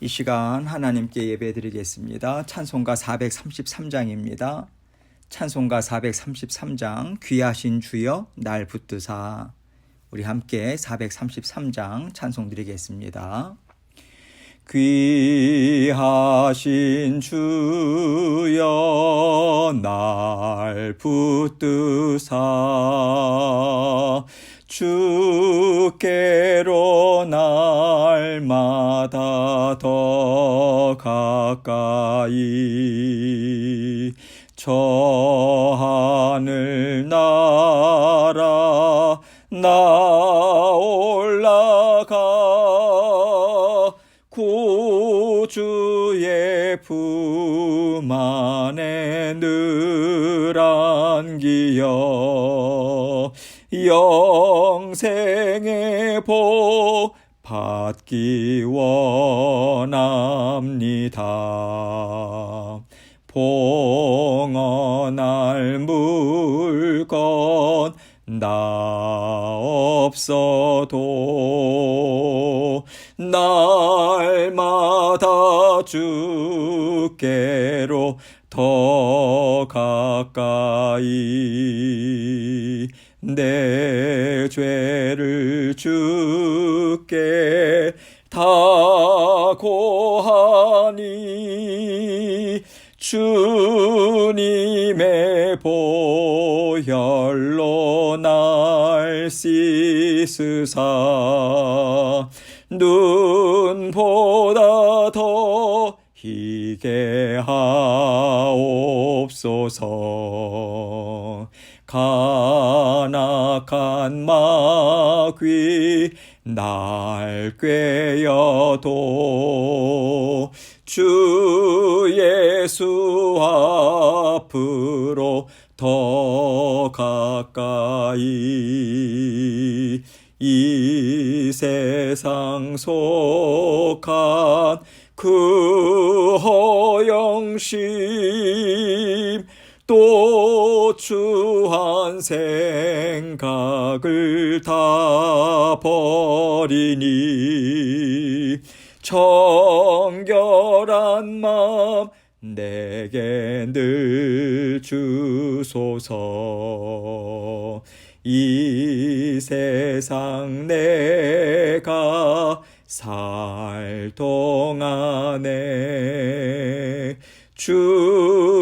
이 시간 하나님께 예배드리겠습니다. 찬송가 433장입니다. 찬송가 433장 귀하신 주여 날 붙드사. 우리 함께 433장 찬송 드리겠습니다. 귀하신 주여 날 붙드사 주께로 날마다 더 가까이 저 하늘 나라 나 올라가 구주의 품 안에 늘 안기어 영생의 복 받기 원합니다. 봉헌할 물건 나 없어도 날마다 주께로 더 가까이 내 죄를 주께 다 고하니 주님의 보혈로 날 씻으사 눈보다 더 희게 하옵소서. 간악한 마귀 날 꾀어도 주 예수 앞으로 더 가까이 이 세상 속한 그 허영심 또 추한 생각을 다 버리니 정결한 마음 내게 늘 주소서. 이 세상 내가 살 동안에 주께로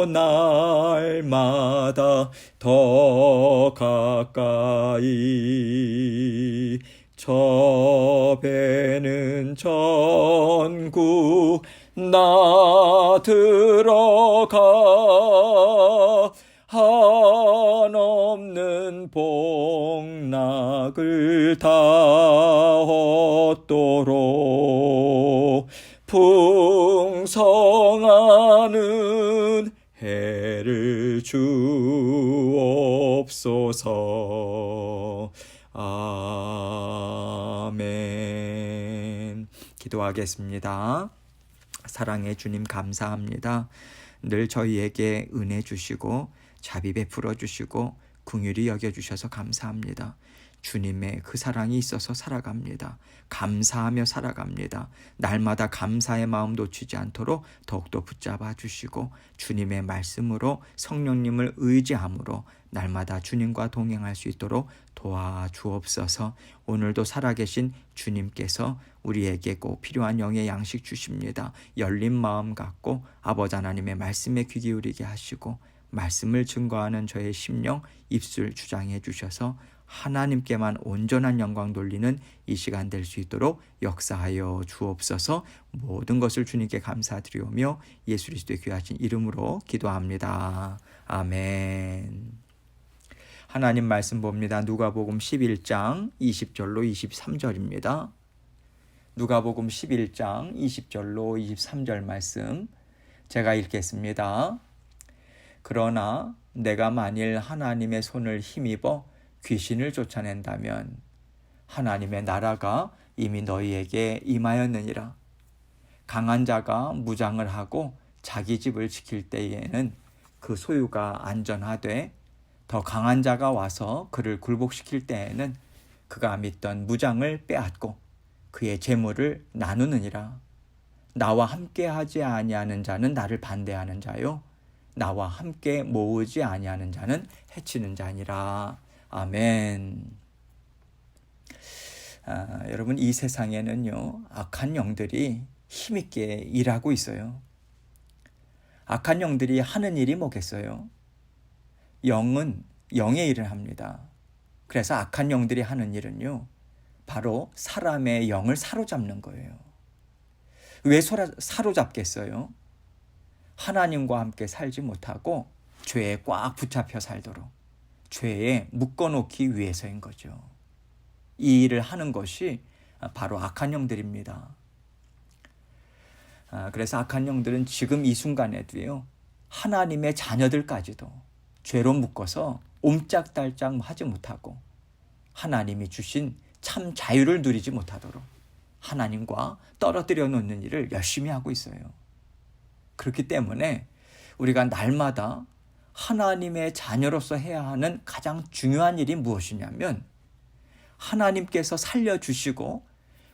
날마다 더 가까이 저 배는 전국 나 들어가 한없는 복락을 다 얻도록 풍성하는 해를 주옵소서. 아멘. 기도하겠습니다. 사랑의 주님 감사합니다. 늘 저희에게 은혜 주시고 자비 베풀어 주시고 긍휼히 여겨주셔서 감사합니다. 주님의 그 사랑이 있어서 살아갑니다. 감사하며 살아갑니다. 날마다 감사의 마음 놓치지 않도록 더욱더 붙잡아 주시고 주님의 말씀으로 성령님을 의지함으로 날마다 주님과 동행할 수 있도록 도와주옵소서. 오늘도 살아계신 주님께서 우리에게 꼭 필요한 영의 양식 주십니다. 열린 마음 갖고 아버지 하나님의 말씀에 귀 기울이게 하시고 말씀을 증거하는 저의 심령 입술 주장해 주셔서 하나님께만 온전한 영광 돌리는 이 시간 될 수 있도록 역사하여 주옵소서. 모든 것을 주님께 감사드리오며 예수 그리스도의 귀하신 이름으로 기도합니다. 아멘. 하나님 말씀 봅니다. 누가복음 11장 20절로 23절입니다. 누가복음 11장 20절로 23절 말씀 제가 읽겠습니다. 그러나 내가 만일 하나님의 손을 힘입어 귀신을 쫓아낸다면 하나님의 나라가 이미 너희에게 임하였느니라. 강한 자가 무장을 하고 자기 집을 지킬 때에는 그 소유가 안전하되 더 강한 자가 와서 그를 굴복시킬 때에는 그가 믿던 무장을 빼앗고 그의 재물을 나누느니라. 나와 함께 하지 아니하는 자는 나를 반대하는 자요, 나와 함께 모으지 아니하는 자는 해치는 자니라. 아멘. 여러분, 이 세상에는요, 악한 영들이 힘있게 일하고 있어요. 악한 영들이 하는 일이 뭐겠어요? 영은 영의 일을 합니다. 그래서 악한 영들이 하는 일은요, 바로 사람의 영을 사로잡는 거예요. 왜 사로잡겠어요? 하나님과 함께 살지 못하고 죄에 꽉 붙잡혀 살도록, 죄에 묶어놓기 위해서인 거죠. 이 일을 하는 것이 바로 악한 영들입니다. 그래서 악한 영들은 지금 이 순간에도요, 하나님의 자녀들까지도 죄로 묶어서 옴짝달짝 하지 못하고 하나님이 주신 참 자유를 누리지 못하도록 하나님과 떨어뜨려 놓는 일을 열심히 하고 있어요. 그렇기 때문에 우리가 날마다 하나님의 자녀로서 해야 하는 가장 중요한 일이 무엇이냐면, 하나님께서 살려주시고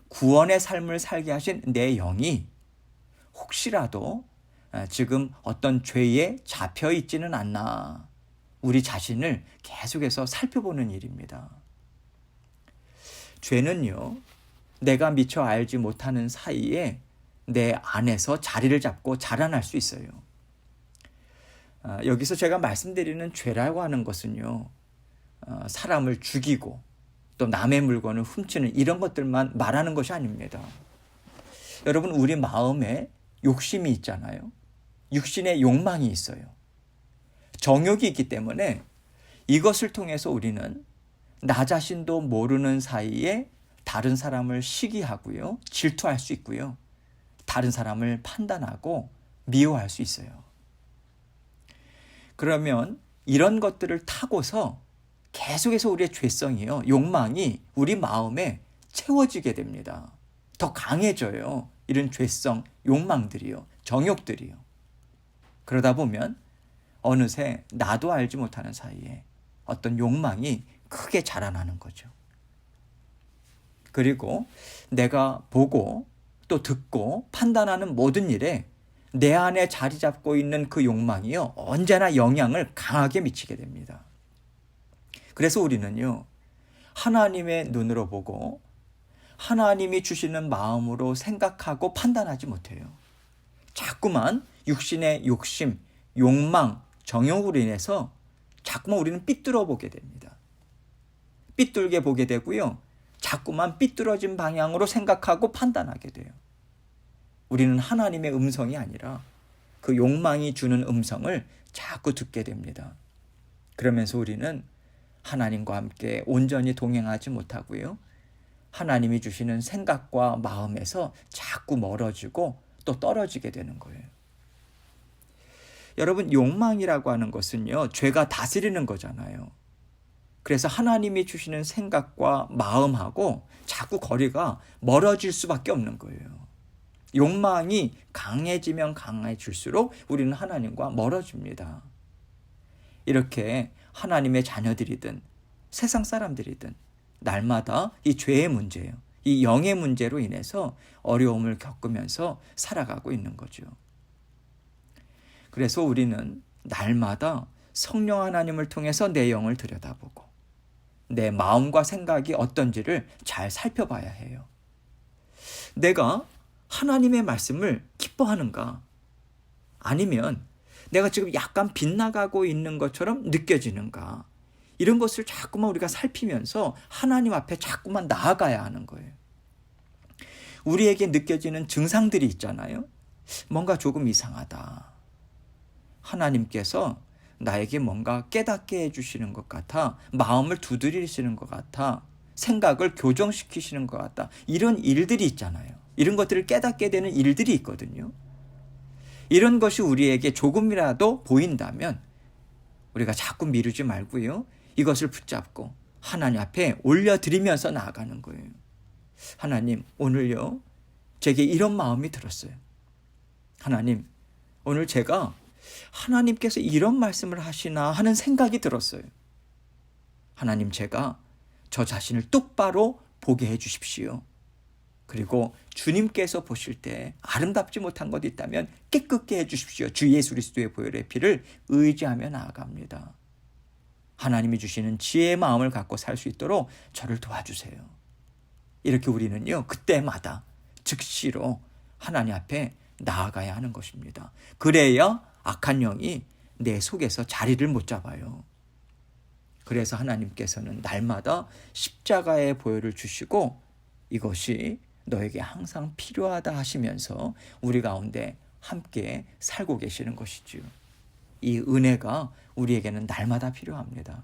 구원의 삶을 살게 하신 내 영이 혹시라도 지금 어떤 죄에 잡혀 있지는 않나, 우리 자신을 계속해서 살펴보는 일입니다. 죄는요, 내가 미처 알지 못하는 사이에 내 안에서 자리를 잡고 자라날 수 있어요. 여기서 제가 말씀드리는 죄라고 하는 것은요, 사람을 죽이고 또 남의 물건을 훔치는 이런 것들만 말하는 것이 아닙니다. 여러분, 우리 마음에 욕심이 있잖아요. 육신의 욕망이 있어요. 정욕이 있기 때문에 이것을 통해서 우리는 나 자신도 모르는 사이에 다른 사람을 시기하고요, 질투할 수 있고요, 다른 사람을 판단하고 미워할 수 있어요. 그러면 이런 것들을 타고서 계속해서 우리의 죄성이요, 욕망이 우리 마음에 채워지게 됩니다. 더 강해져요. 이런 죄성, 욕망들이요, 정욕들이요. 그러다 보면 어느새 나도 알지 못하는 사이에 어떤 욕망이 크게 자라나는 거죠. 그리고 내가 보고 또 듣고 판단하는 모든 일에 내 안에 자리 잡고 있는 그 욕망이요, 언제나 영향을 강하게 미치게 됩니다. 그래서 우리는요, 하나님의 눈으로 보고 하나님이 주시는 마음으로 생각하고 판단하지 못해요. 자꾸만 육신의 욕심, 욕망, 정욕으로 인해서 자꾸만 우리는 삐뚤어 보게 됩니다. 삐뚤게 보게 되고요, 자꾸만 삐뚤어진 방향으로 생각하고 판단하게 돼요. 우리는 하나님의 음성이 아니라 그 욕망이 주는 음성을 자꾸 듣게 됩니다. 그러면서 우리는 하나님과 함께 온전히 동행하지 못하고요, 하나님이 주시는 생각과 마음에서 자꾸 멀어지고 또 떨어지게 되는 거예요. 여러분, 욕망이라고 하는 것은요, 죄가 다스리는 거잖아요. 그래서 하나님이 주시는 생각과 마음하고 자꾸 거리가 멀어질 수밖에 없는 거예요. 욕망이 강해지면 강해질수록 우리는 하나님과 멀어집니다. 이렇게 하나님의 자녀들이든 세상 사람들이든 날마다 이 죄의 문제예요, 이 영의 문제로 인해서 어려움을 겪으면서 살아가고 있는 거죠. 그래서 우리는 날마다 성령 하나님을 통해서 내 영을 들여다보고 내 마음과 생각이 어떤지를 잘 살펴봐야 해요. 내가 하나님의 말씀을 기뻐하는가? 아니면 내가 지금 약간 빗나가고 있는 것처럼 느껴지는가? 이런 것을 자꾸만 우리가 살피면서 하나님 앞에 자꾸만 나아가야 하는 거예요. 우리에게 느껴지는 증상들이 있잖아요. 뭔가 조금 이상하다. 하나님께서 나에게 뭔가 깨닫게 해주시는 것 같아. 마음을 두드리시는 것 같아. 생각을 교정시키시는 것 같다. 이런 일들이 있잖아요. 이런 것들을 깨닫게 되는 일들이 있거든요. 이런 것이 우리에게 조금이라도 보인다면 우리가 자꾸 미루지 말고요, 이것을 붙잡고 하나님 앞에 올려드리면서 나아가는 거예요. 하나님, 오늘요, 제게 이런 마음이 들었어요. 하나님, 오늘 제가 하나님께서 이런 말씀을 하시나 하는 생각이 들었어요. 하나님, 제가 저 자신을 똑바로 보게 해 주십시오. 그리고 주님께서 보실 때 아름답지 못한 것이 있다면 깨끗게 해주십시오. 주 예수 그리스도의 보혈의 피를 의지하며 나아갑니다. 하나님이 주시는 지혜의 마음을 갖고 살 수 있도록 저를 도와주세요. 이렇게 우리는요, 그때마다 즉시로 하나님 앞에 나아가야 하는 것입니다. 그래야 악한 영이 내 속에서 자리를 못 잡아요. 그래서 하나님께서는 날마다 십자가의 보혈을 주시고 이것이 너에게 항상 필요하다 하시면서 우리 가운데 함께 살고 계시는 것이지요. 이 은혜가 우리에게는 날마다 필요합니다.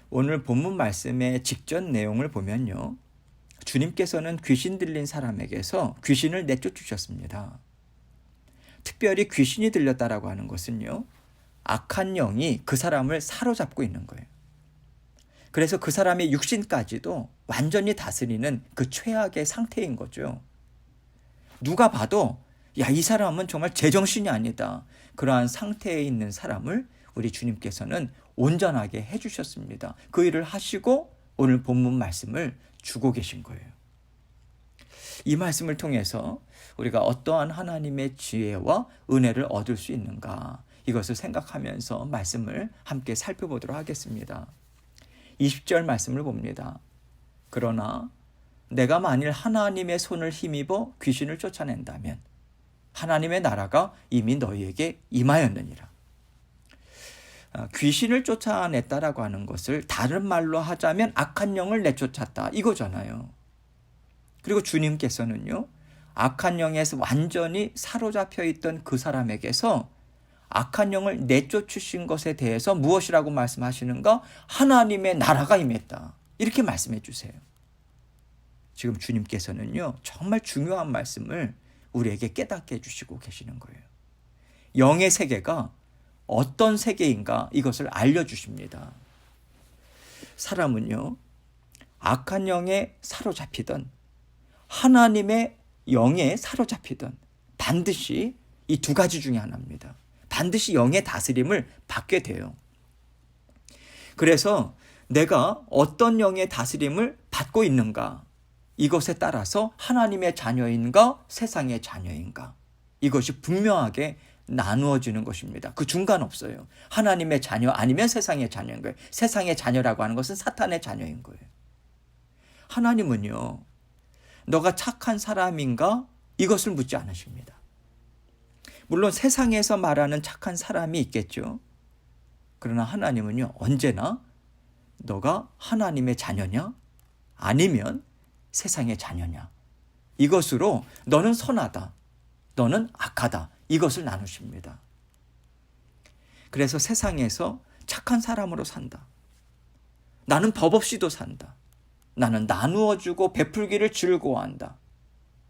오늘 본문 말씀의 직전 내용을 보면요, 주님께서는 귀신 들린 사람에게서 귀신을 내쫓으셨습니다. 특별히 귀신이 들렸다라고 하는 것은요, 악한 영이 그 사람을 사로잡고 있는 거예요. 그래서 그 사람의 육신까지도 완전히 다스리는 그 최악의 상태인 거죠. 누가 봐도 야, 이 사람은 정말 제정신이 아니다. 그러한 상태에 있는 사람을 우리 주님께서는 온전하게 해주셨습니다. 그 일을 하시고 오늘 본문 말씀을 주고 계신 거예요. 이 말씀을 통해서 우리가 어떠한 하나님의 지혜와 은혜를 얻을 수 있는가, 이것을 생각하면서 말씀을 함께 살펴보도록 하겠습니다. 20절 말씀을 봅니다. 그러나 내가 만일 하나님의 손을 힘입어 귀신을 쫓아낸다면 하나님의 나라가 이미 너희에게 임하였느니라. 귀신을 쫓아냈다라고 하는 것을 다른 말로 하자면 악한 영을 내쫓았다 이거잖아요. 그리고 주님께서는요, 악한 영에서 완전히 사로잡혀 있던 그 사람에게서 악한 영을 내쫓으신 것에 대해서 무엇이라고 말씀하시는가? 하나님의 나라가 임했다. 이렇게 말씀해 주세요. 지금 주님께서는요, 정말 중요한 말씀을 우리에게 깨닫게 해주시고 계시는 거예요. 영의 세계가 어떤 세계인가 이것을 알려주십니다. 사람은요, 악한 영에 사로잡히던 하나님의 영에 사로잡히던 반드시 이 두 가지 중에 하나입니다. 반드시 영의 다스림을 받게 돼요. 그래서 내가 어떤 영의 다스림을 받고 있는가, 이것에 따라서 하나님의 자녀인가 세상의 자녀인가, 이것이 분명하게 나누어지는 것입니다. 그 중간 없어요. 하나님의 자녀 아니면 세상의 자녀인 거예요. 세상의 자녀라고 하는 것은 사탄의 자녀인 거예요. 하나님은요, 너가 착한 사람인가? 이것을 묻지 않으십니다. 물론 세상에서 말하는 착한 사람이 있겠죠. 그러나 하나님은요, 언제나 너가 하나님의 자녀냐? 아니면 세상의 자녀냐? 이것으로 너는 선하다, 너는 악하다, 이것을 나누십니다. 그래서 세상에서 착한 사람으로 산다. 나는 법 없이도 산다. 나는 나누어주고 베풀기를 즐거워한다.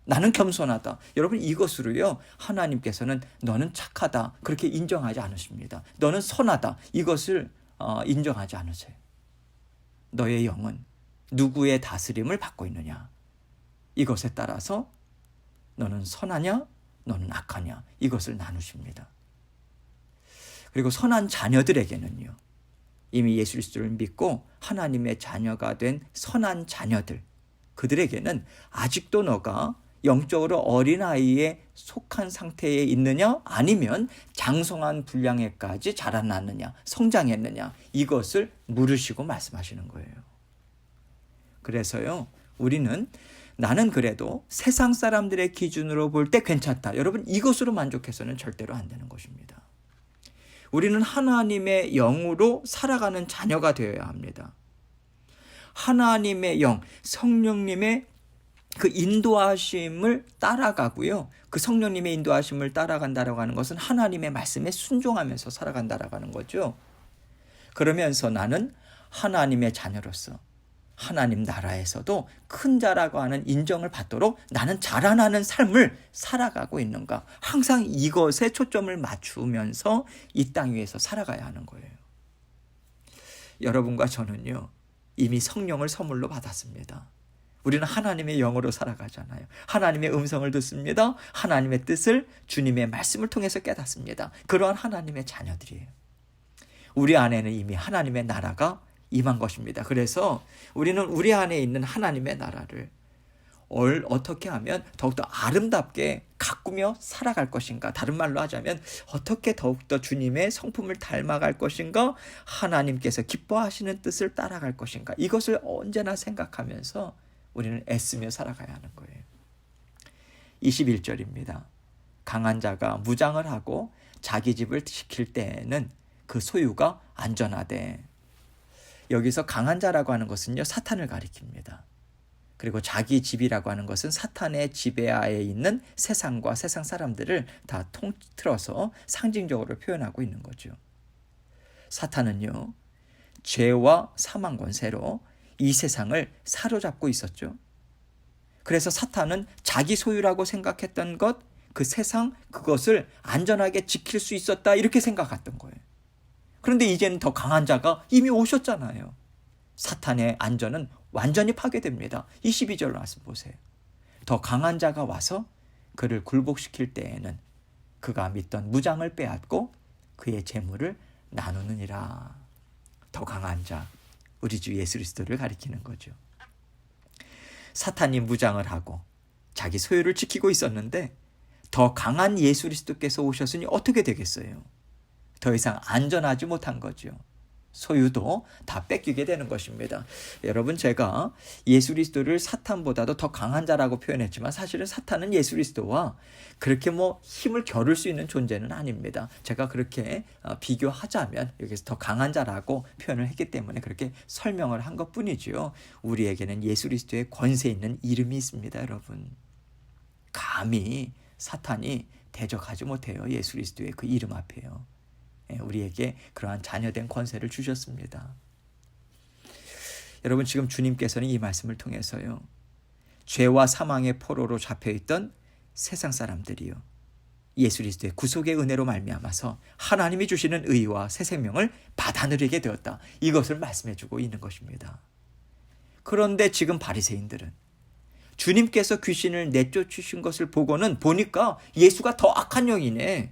나는 겸손하다. 여러분, 이것으로요, 하나님께서는 너는 착하다 그렇게 인정하지 않으십니다. 너는 선하다 이것을 인정하지 않으세요. 너의 영은 누구의 다스림을 받고 있느냐, 이것에 따라서 너는 선하냐 너는 악하냐 이것을 나누십니다. 그리고 선한 자녀들에게는요, 이미 예수 그리스도를 믿고 하나님의 자녀가 된 선한 자녀들, 그들에게는 아직도 너가 영적으로 어린아이에 속한 상태에 있느냐 아니면 장성한 분량에까지 자라났느냐 성장했느냐, 이것을 물으시고 말씀하시는 거예요. 그래서요, 우리는 나는 그래도 세상 사람들의 기준으로 볼 때 괜찮다, 여러분, 이것으로 만족해서는 절대로 안 되는 것입니다. 우리는 하나님의 영으로 살아가는 자녀가 되어야 합니다. 하나님의 영, 성령님의 그 인도하심을 따라가고요, 그 성령님의 인도하심을 따라간다라고 하는 것은 하나님의 말씀에 순종하면서 살아간다라고 하는 거죠. 그러면서 나는 하나님의 자녀로서 하나님 나라에서도 큰 자라고 하는 인정을 받도록 나는 자라나는 삶을 살아가고 있는가, 항상 이것에 초점을 맞추면서 이 땅 위에서 살아가야 하는 거예요. 여러분과 저는요, 이미 성령을 선물로 받았습니다. 우리는 하나님의 영으로 살아가잖아요. 하나님의 음성을 듣습니다. 하나님의 뜻을 주님의 말씀을 통해서 깨닫습니다. 그러한 하나님의 자녀들이에요. 우리 안에는 이미 하나님의 나라가 임한 것입니다. 그래서 우리는 우리 안에 있는 하나님의 나라를 어떻게 하면 더욱더 아름답게 가꾸며 살아갈 것인가, 다른 말로 하자면 어떻게 더욱더 주님의 성품을 닮아갈 것인가, 하나님께서 기뻐하시는 뜻을 따라갈 것인가, 이것을 언제나 생각하면서 우리는 애쓰며 살아가야 하는 거예요. 21절입니다. 강한 자가 무장을 하고 자기 집을 지킬 때에는 그 소유가 안전하되. 여기서 강한 자라고 하는 것은요, 사탄을 가리킵니다. 그리고 자기 집이라고 하는 것은 사탄의 지배하에 있는 세상과 세상 사람들을 다 통틀어서 상징적으로 표현하고 있는 거죠. 사탄은요, 죄와 사망 권세로 이 세상을 사로잡고 있었죠. 그래서 사탄은 자기 소유라고 생각했던 것, 그 세상, 그것을 안전하게 지킬 수 있었다, 이렇게 생각했던 거예요. 그런데 이제는 더 강한 자가 이미 오셨잖아요. 사탄의 안전은 완전히 파괴됩니다. 22절 말씀 보세요. 더 강한 자가 와서 그를 굴복시킬 때에는 그가 믿던 무장을 빼앗고 그의 재물을 나누느니라. 더 강한 자, 우리 주 예수 그리스도를 가리키는 거죠. 사탄이 무장을 하고 자기 소유를 지키고 있었는데 더 강한 예수 그리스도께서 오셨으니 어떻게 되겠어요? 더 이상 안전하지 못한 거죠. 소유도 다 뺏기게 되는 것입니다. 여러분, 제가 예수 그리스도를 사탄보다도 더 강한 자라고 표현했지만 사실은 사탄은 예수 그리스도와 그렇게 힘을 겨룰 수 있는 존재는 아닙니다. 제가 그렇게 비교하자면 여기서 더 강한 자라고 표현을 했기 때문에 그렇게 설명을 한 것뿐이지요. 우리에게는 예수 그리스도의 권세 있는 이름이 있습니다. 여러분, 감히 사탄이 대적하지 못해요. 예수 그리스도의 그 이름 앞에요. 우리에게 그러한 자녀된 권세를 주셨습니다. 여러분, 지금 주님께서는 이 말씀을 통해서요, 죄와 사망의 포로로 잡혀있던 세상 사람들이요, 예수 그리스도의 구속의 은혜로 말미암아서 하나님이 주시는 의와 새 생명을 받아 누리게 되었다, 이것을 말씀해주고 있는 것입니다. 그런데 지금 바리새인들은 주님께서 귀신을 내쫓으신 것을 보니까 예수가 더 악한 영이네,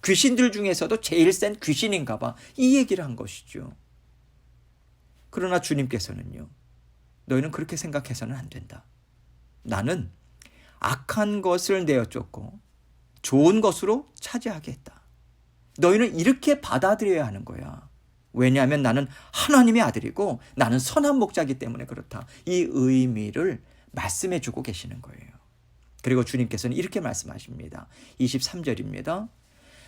귀신들 중에서도 제일 센 귀신인가 봐, 이 얘기를 한 것이죠. 그러나 주님께서는요, 너희는 그렇게 생각해서는 안 된다. 나는 악한 것을 내어쫓고 좋은 것으로 차지하겠다. 너희는 이렇게 받아들여야 하는 거야. 왜냐하면 나는 하나님의 아들이고 나는 선한 목자이기 때문에 그렇다. 이 의미를 말씀해 주고 계시는 거예요. 그리고 주님께서는 이렇게 말씀하십니다. 23절입니다.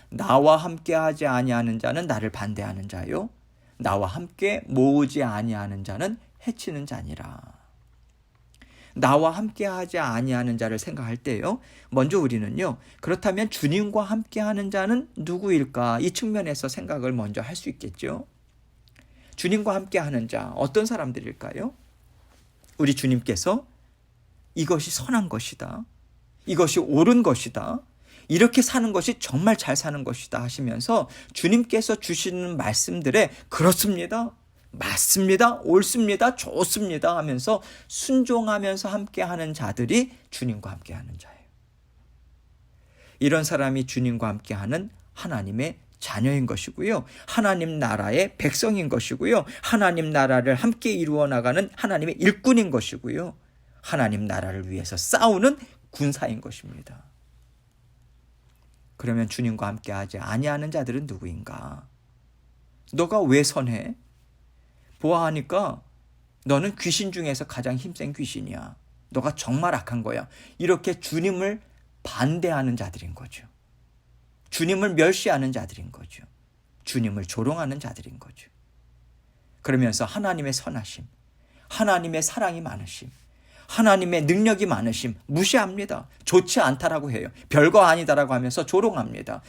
나와 함께 하지 아니하는 자는 나를 반대하는 자요, 나와 함께 모으지 아니하는 자는 해치는 자니라. 나와 함께 하지 아니하는 자를 생각할 때요, 먼저 우리는요, 그렇다면 주님과 함께 하는 자는 누구일까, 이 측면에서 생각을 먼저 할 수 있겠죠. 주님과 함께 하는 자, 어떤 사람들일까요? 우리 주님께서 이것이 선한 것이다, 이것이 옳은 것이다, 이렇게 사는 것이 정말 잘 사는 것이다 하시면서 주님께서 주시는 말씀들에 그렇습니다, 맞습니다, 옳습니다, 좋습니다 하면서 순종하면서 함께하는 자들이 주님과 함께하는 자예요. 이런 사람이 주님과 함께하는 하나님의 자녀인 것이고요, 하나님 나라의 백성인 것이고요, 하나님 나라를 함께 이루어 나가는 하나님의 일꾼인 것이고요, 하나님 나라를 위해서 싸우는 군사인 것입니다. 그러면 주님과 함께하지 아니하는 자들은 누구인가? 너가 왜 선해? 보아하니까 너는 귀신 중에서 가장 힘센 귀신이야. 너가 정말 악한 거야. 이렇게 주님을 반대하는 자들인 거죠. 주님을 멸시하는 자들인 거죠. 주님을 조롱하는 자들인 거죠. 그러면서 하나님의 선하심, 하나님의 사랑이 많으심, 하나님의 능력이 많으심 무시합니다. 좋지 않다라고 해요. 별거 아니다라고 하면서 조롱합니다.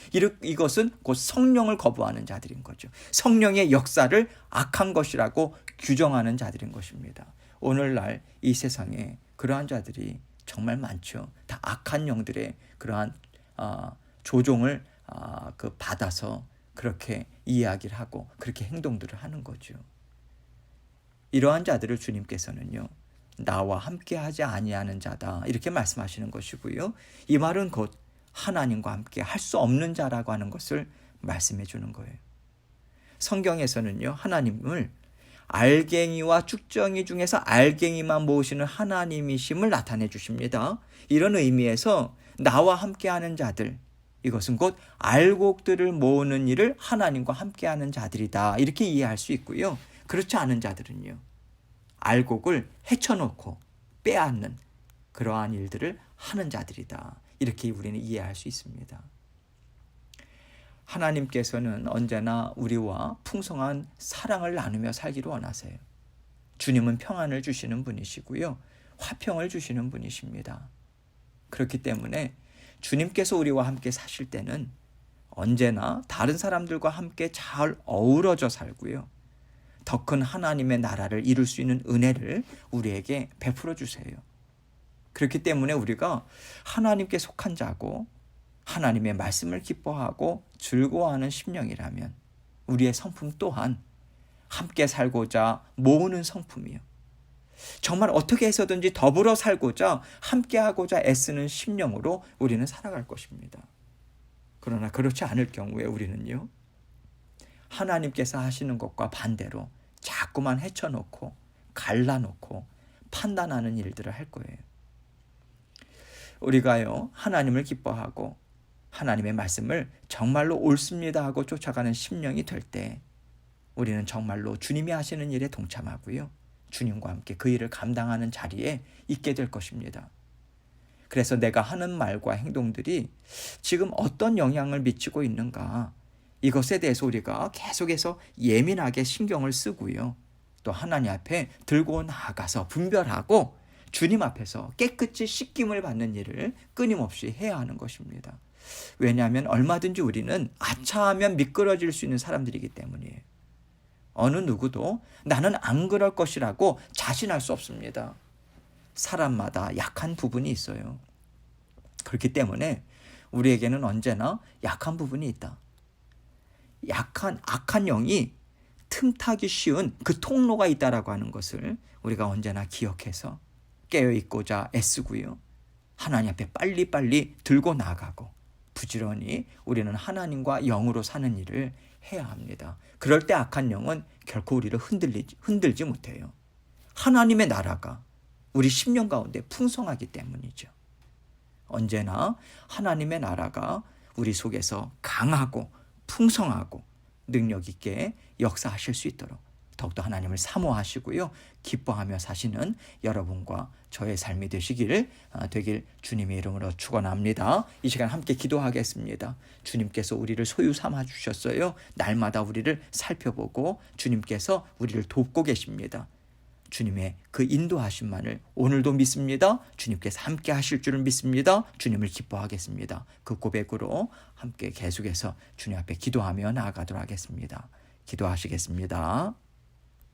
이것은 곧 성령을 거부하는 자들인 거죠. 성령의 역사를 악한 것이라고 규정하는 자들인 것입니다. 오늘날 이 세상에 그러한 자들이 정말 많죠. 다 악한 영들의 그러한 조종을 받아서 그렇게 이야기를 하고 그렇게 행동들을 하는 거죠. 이러한 자들을 주님께서는요, 나와 함께 하지 아니하는 자다, 이렇게 말씀하시는 것이고요, 이 말은 곧 하나님과 함께 할 수 없는 자라고 하는 것을 말씀해 주는 거예요. 성경에서는요, 하나님을 알갱이와 쭉정이 중에서 알갱이만 모으시는 하나님이심을 나타내 주십니다. 이런 의미에서 나와 함께하는 자들, 이것은 곧 알곡들을 모으는 일을 하나님과 함께하는 자들이다, 이렇게 이해할 수 있고요. 그렇지 않은 자들은요, 알곡을 헤쳐놓고 빼앗는 그러한 일들을 하는 자들이다, 이렇게 우리는 이해할 수 있습니다. 하나님께서는 언제나 우리와 풍성한 사랑을 나누며 살기를 원하세요. 주님은 평안을 주시는 분이시고요, 화평을 주시는 분이십니다. 그렇기 때문에 주님께서 우리와 함께 사실 때는 언제나 다른 사람들과 함께 잘 어우러져 살고요, 더 큰 하나님의 나라를 이룰 수 있는 은혜를 우리에게 베풀어 주세요. 그렇기 때문에 우리가 하나님께 속한 자고 하나님의 말씀을 기뻐하고 즐거워하는 심령이라면 우리의 성품 또한 함께 살고자 모으는 성품이요, 정말 어떻게 해서든지 더불어 살고자 함께하고자 애쓰는 심령으로 우리는 살아갈 것입니다. 그러나 그렇지 않을 경우에 우리는요, 하나님께서 하시는 것과 반대로 자꾸만 헤쳐놓고 갈라놓고 판단하는 일들을 할 거예요. 우리가요, 하나님을 기뻐하고 하나님의 말씀을 정말로 옳습니다 하고 쫓아가는 심령이 될 때 우리는 정말로 주님이 하시는 일에 동참하고요, 주님과 함께 그 일을 감당하는 자리에 있게 될 것입니다. 그래서 내가 하는 말과 행동들이 지금 어떤 영향을 미치고 있는가, 이것에 대해서 우리가 계속해서 예민하게 신경을 쓰고요, 또 하나님 앞에 들고 나아가서 분별하고 주님 앞에서 깨끗이 씻김을 받는 일을 끊임없이 해야 하는 것입니다. 왜냐하면 얼마든지 우리는 아차하면 미끄러질 수 있는 사람들이기 때문이에요. 어느 누구도 나는 안 그럴 것이라고 자신할 수 없습니다. 사람마다 약한 부분이 있어요. 그렇기 때문에 우리에게는 언제나 약한 부분이 있다. 악한 영이 틈타기 쉬운 그 통로가 있다라고 하는 것을 우리가 언제나 기억해서 깨어있고자 애쓰고요, 하나님 앞에 빨리빨리 들고 나가고 부지런히 우리는 하나님과 영으로 사는 일을 해야 합니다. 그럴 때 악한 영은 결코 우리를 흔들지 못해요. 하나님의 나라가 우리 심령 가운데 풍성하기 때문이죠. 언제나 하나님의 나라가 우리 속에서 강하고 풍성하고 능력 있게 역사하실 수 있도록 더욱더 하나님을 사모하시고요, 기뻐하며 사시는 여러분과 저의 삶이 되길 주님의 이름으로 축원합니다. 이 시간 함께 기도하겠습니다. 주님께서 우리를 소유 삼아 주셨어요. 날마다 우리를 살펴보고 주님께서 우리를 돕고 계십니다. 주님의 그 인도하심만을 오늘도 믿습니다. 주님께서 함께 하실 줄을 믿습니다. 주님을 기뻐하겠습니다. 그 고백으로 함께 계속해서 주님 앞에 기도하며 나아가도록 하겠습니다. 기도하시겠습니다.